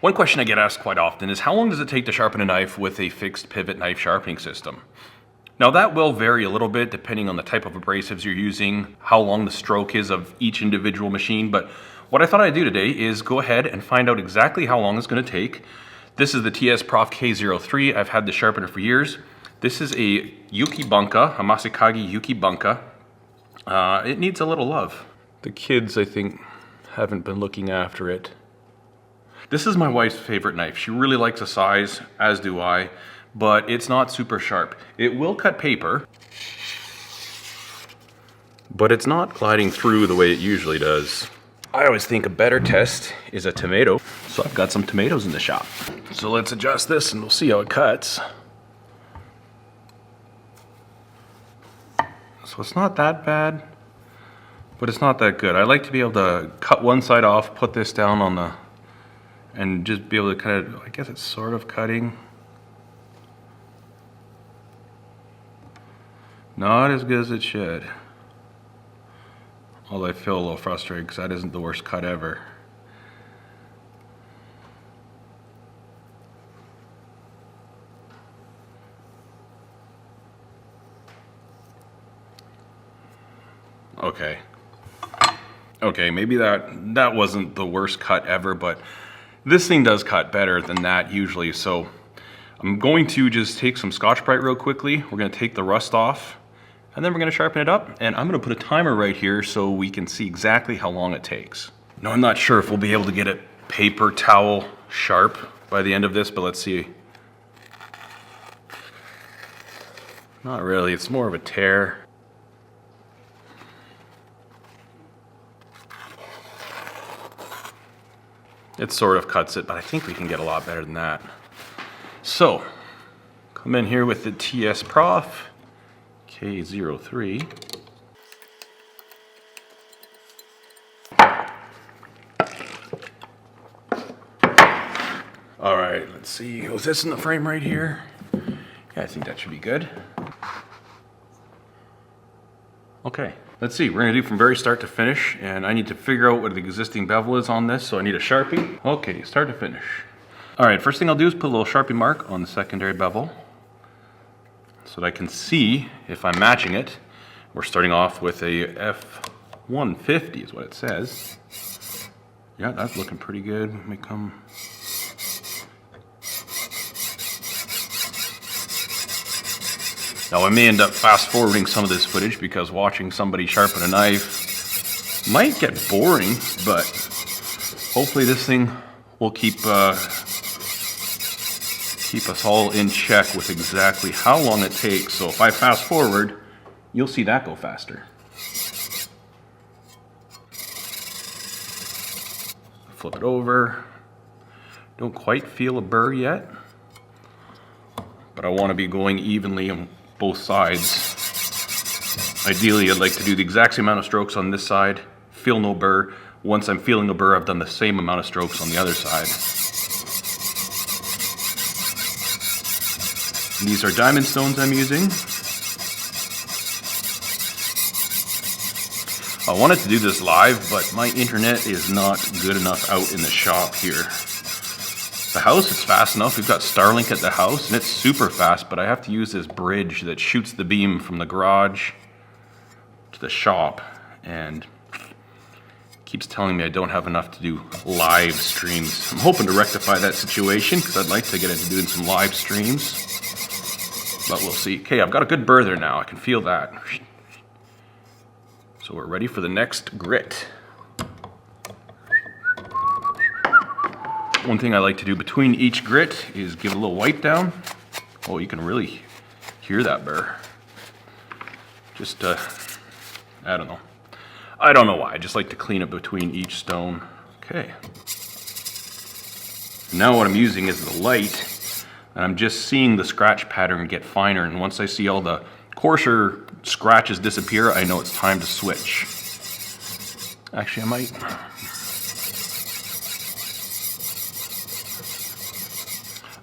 One question I get asked quite often is how long does it take to sharpen a knife with a fixed pivot knife sharpening system? Now that will vary a little bit depending on the type of abrasives you're using, how long the stroke is of each individual machine, but what I thought I'd do today is go ahead and find out exactly how long it's going to take. This is the TSPROF K-03. I've had the sharpener for years. This is a Yuki Bunka, a Masakagi Yuki Bunka. It needs a little love. The kids, I think, haven't been looking after it. This is my wife's favorite knife. She really likes the size, as do I, but it's not super sharp. It will cut paper, but it's not gliding through the way it usually does. I always think a better test is a tomato, so I've got some tomatoes in the shop. So let's adjust this and we'll see how it cuts. So it's not that bad, but it's not that good. I like to be able to cut one side off, put this down on the and just be able to kind of, I guess it's sort of cutting. Not as good as it should. Although I feel a little frustrated because that isn't the worst cut ever. Okay, maybe that wasn't the worst cut ever, but this thing does cut better than that usually, so I'm going to just take some Scotch-Brite real quickly. We're going to take the rust off, and then we're going to sharpen it up, and I'm going to put a timer right here so we can see exactly how long it takes. Now, I'm not sure if we'll be able to get it paper towel sharp by the end of this, but let's see. Not really, it's more of a tear. It sort of cuts it, but I think we can get a lot better than that. So, come in here with the TSPROF K-03. All right, let's see. Was this in the frame right here? Yeah, I think that should be good. Okay. Let's see, we're gonna do from very start to finish, and I need to figure out what the existing bevel is on this, so I need a Sharpie. Okay, start to finish. All right, first thing I'll do is put a little Sharpie mark on the secondary bevel so that I can see if I'm matching it. We're starting off with a F150 is what it says. Yeah, that's looking pretty good. Let me come. Now I may end up fast forwarding some of this footage because watching somebody sharpen a knife might get boring, but hopefully this thing will keep us all in check with exactly how long it takes. So if I fast forward, you'll see that go faster. Flip it over. Don't quite feel a burr yet, but I want to be going evenly on both sides. Ideally, I'd like to do the exact same amount of strokes on this side, feel no burr. Once I'm feeling a burr, I've done the same amount of strokes on the other side. And these are diamond stones I'm using. I wanted to do this live, but my internet is not good enough out in the shop here. The house is fast enough. We've got Starlink at the house and it's super fast, but I have to use this bridge that shoots the beam from the garage to the shop, and keeps telling me I don't have enough to do live streams. I'm hoping to rectify that situation because I'd like to get into doing some live streams, but we'll see. Okay, I've got a good burr there now. I can feel that. So we're ready for the next grit. One thing I like to do between each grit is give a little wipe down. Oh, you can really hear that burr. Just, I don't know. I don't know why, I just like to clean it between each stone. Okay. Now what I'm using is the light, and I'm just seeing the scratch pattern get finer, and once I see all the coarser scratches disappear, I know it's time to switch. Actually, I might.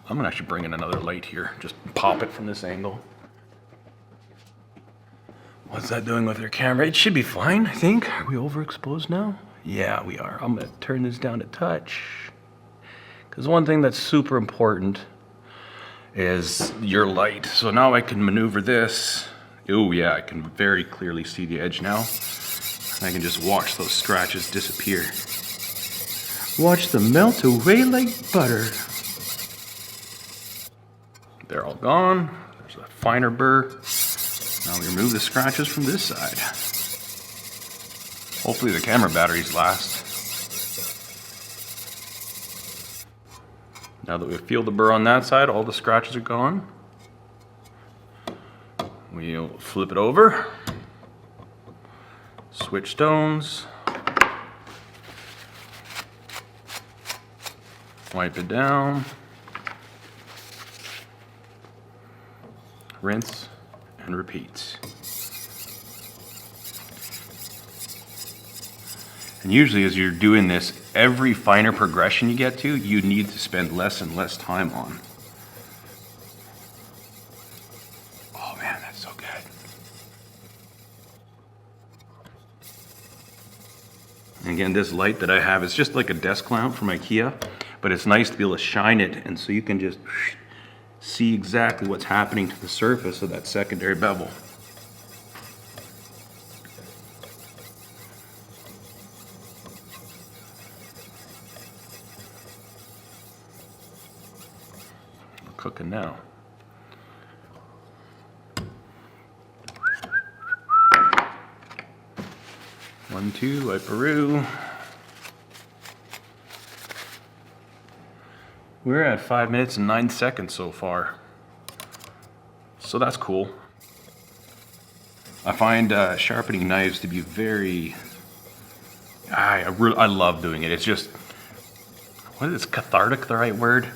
I'm gonna actually bring in another light here. Just pop it from this angle. What's that doing with your camera? It should be fine, I think. Are we overexposed now? Yeah, we are. I'm gonna turn this down to touch. Because one thing that's super important is your light. So now I can maneuver this. Oh yeah, I can very clearly see the edge now. And I can just watch those scratches disappear. Watch them melt away like butter. They're all gone. There's a finer burr. Now we remove the scratches from this side. Hopefully the camera batteries last. Now that we've peeled the burr on that side, all the scratches are gone. We'll flip it over. Switch stones. Wipe it down. Rinse and repeat. And usually as you're doing this, every finer progression you get to, you need to spend less and less time on. Oh man, that's so good. And again, this light that I have is just like a desk lamp from IKEA, but it's nice to be able to shine it, and so you can just see exactly what's happening to the surface of that secondary bevel. Cooking now. One, two, I Peru. We're at 5 minutes and 9 seconds so far. So that's cool. I find sharpening knives to be very, I love doing it. It's just, what is cathartic the right word?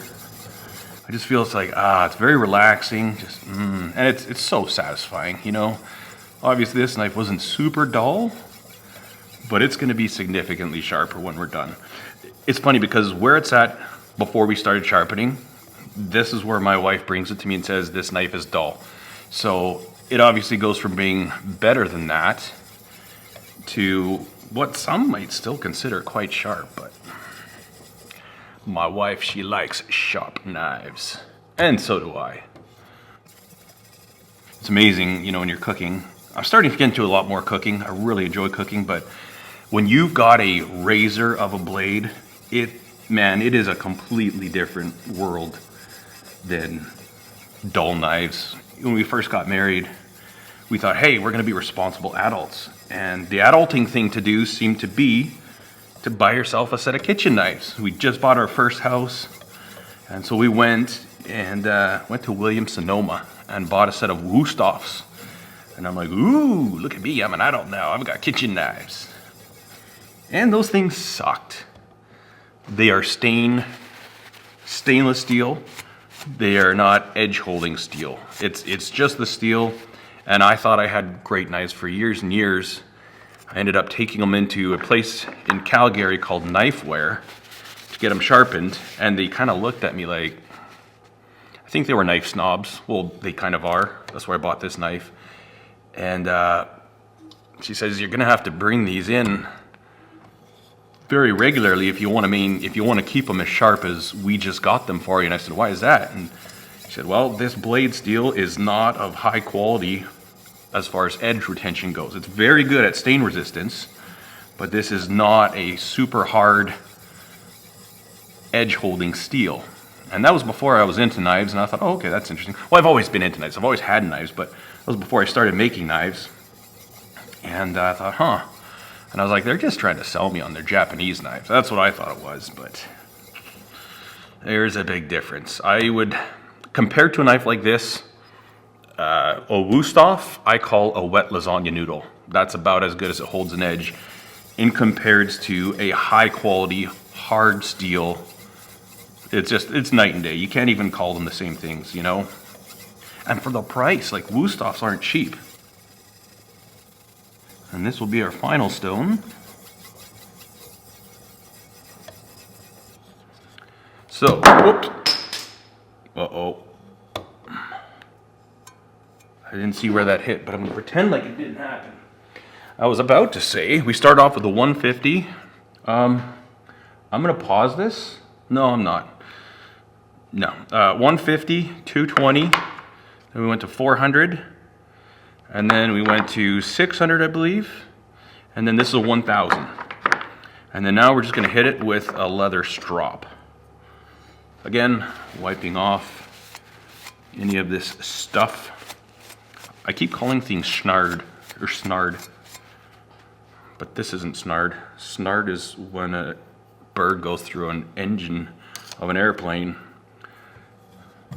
I just feel it's like, it's very relaxing, just, and it's so satisfying, you know? Obviously this knife wasn't super dull, but it's gonna be significantly sharper when we're done. It's funny because where it's at before we started sharpening, this is where my wife brings it to me and says, this knife is dull. So it obviously goes from being better than that to what some might still consider quite sharp, but my wife, she likes sharp knives, and so do I. It's amazing, you know, when you're cooking. I'm starting to get into a lot more cooking. I really enjoy cooking, but when you've got a razor of a blade, it is a completely different world than dull knives. When we first got married, we thought, hey, we're gonna be responsible adults. And the adulting thing to do seemed to be to buy yourself a set of kitchen knives. We just bought our first house, and so we went to Williams-Sonoma and bought a set of Wusthoffs. And I'm like, ooh, look at me, I'm an adult now, I've got kitchen knives. And those things sucked. They are stainless steel. They are not edge holding steel. It's just the steel, and I thought I had great knives for years and years. I ended up taking them into a place in Calgary called Knifeware to get them sharpened, and they kind of looked at me like, I think they were knife snobs. Well, they kind of are. That's where I bought this knife. And she says, you're gonna have to bring these in very regularly if you want to keep them as sharp as we just got them for you. And I said, why is that? And she said, well, this blade steel is not of high quality as far as edge retention goes. It's very good at stain resistance, but this is not a super hard edge holding steel. And that was before I was into knives, and I thought, oh, okay, that's interesting. Well, I've always been into knives. I've always had knives, but that was before I started making knives. And I thought, huh. And I was like, they're just trying to sell me on their Japanese knives. That's what I thought it was, but there's a big difference. I would, compared to a knife like this, a Wusthof, I call a wet lasagna noodle. That's about as good as it holds an edge in compares to a high quality, hard steel. It's night and day. You can't even call them the same things, you know? And for the price, like Wusthoffs aren't cheap. And this will be our final stone. So, whoops. Uh-oh. I didn't see where that hit, but I'm gonna pretend like it didn't happen. I was about to say, we start off with a 150. I'm gonna pause this No, I'm not. No. 150, 220, then we went to 400, and then we went to 600, I believe, and then this is a 1000. And then now we're just gonna hit it with a leather strop. Again, wiping off any of this stuff. I keep calling things snarred or snarred, but this isn't snarred. Snarred is when a bird goes through an engine of an airplane.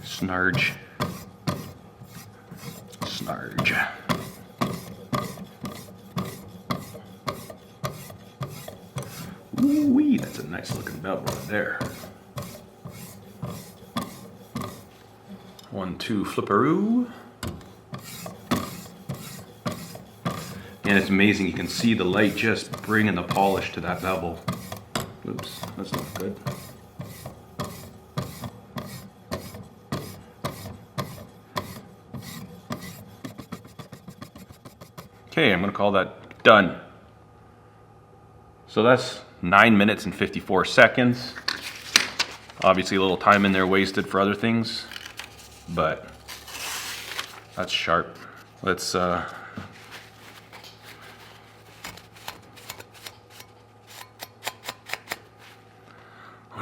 Snarge. Snarge. Ooh-wee, that's a nice looking belt right there. 1, 2, flipperoo. And it's amazing, you can see the light just bringing the polish to that bevel. Oops, that's not good. Okay, I'm gonna call that done. So that's 9 minutes and 54 seconds. Obviously a little time in there wasted for other things, but that's sharp. Let's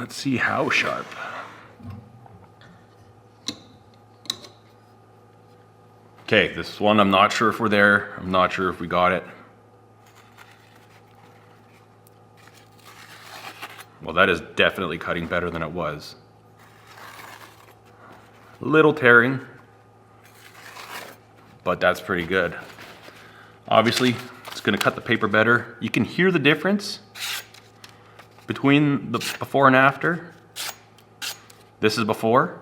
see how sharp. Okay, this one I'm not sure if we're there. I'm not sure if we got it. Well, that is definitely cutting better than it was. Little tearing, but that's pretty good. Obviously, it's gonna cut the paper better. You can hear the difference between the before and after. This is before,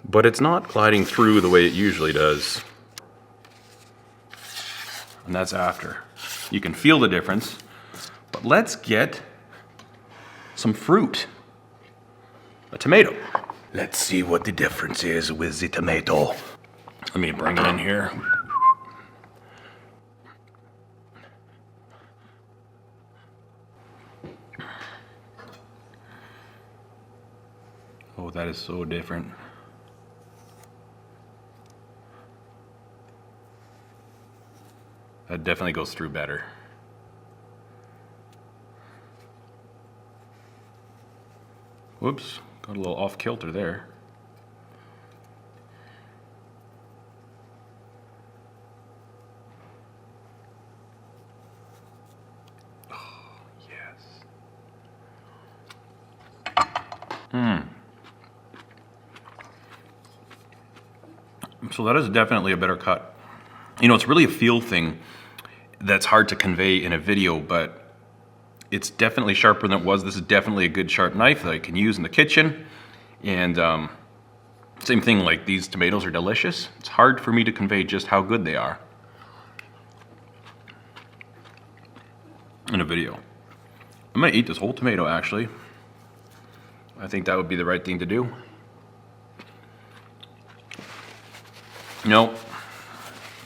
but it's not gliding through the way it usually does. And that's after. You can feel the difference, but let's get some fruit. A tomato. Let's see what the difference is with the tomato. Let me bring it in here. Oh, that is so different. That definitely goes through better. Whoops, got a little off kilter there. Oh, yes. So that is definitely a better cut. You know, it's really a feel thing that's hard to convey in a video, but it's definitely sharper than it was. This is definitely a good sharp knife that I can use in the kitchen. And same thing, like these tomatoes are delicious. It's hard for me to convey just how good they are in a video. I'm gonna eat this whole tomato actually. I think that would be the right thing to do. You know,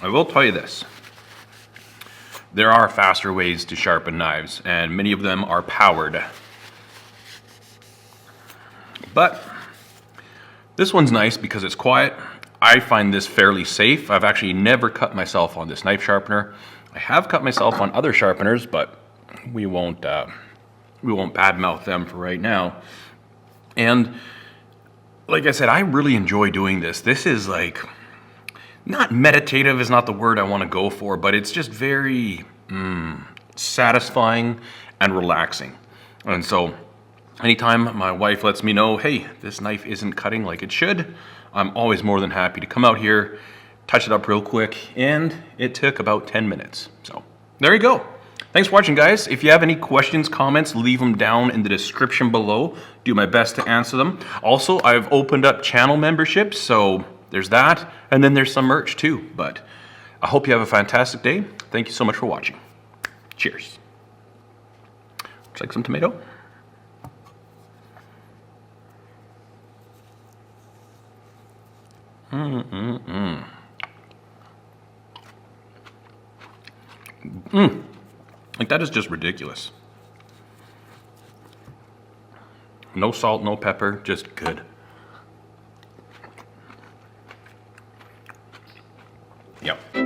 I will tell you this. There are faster ways to sharpen knives, and many of them are powered. But this one's nice because it's quiet. I find this fairly safe. I've actually never cut myself on this knife sharpener. I have cut myself on other sharpeners, but we won't badmouth them for right now. And like I said, I really enjoy doing this. This is like, not meditative is not the word I want to go for, but it's just very satisfying and relaxing. And so anytime my wife lets me know, hey, this knife isn't cutting like it should, I'm always more than happy to come out here, touch it up real quick, and it took about 10 minutes. So there you go. Thanks for watching, guys. If you have any questions, comments, leave them down in the description below. Do my best to answer them. Also, I've opened up channel memberships, so there's that, and then there's some merch too. But I hope you have a fantastic day. Thank you so much for watching. Cheers. Looks like some tomato. Like, that is just ridiculous. No salt, no pepper, just good. Yep.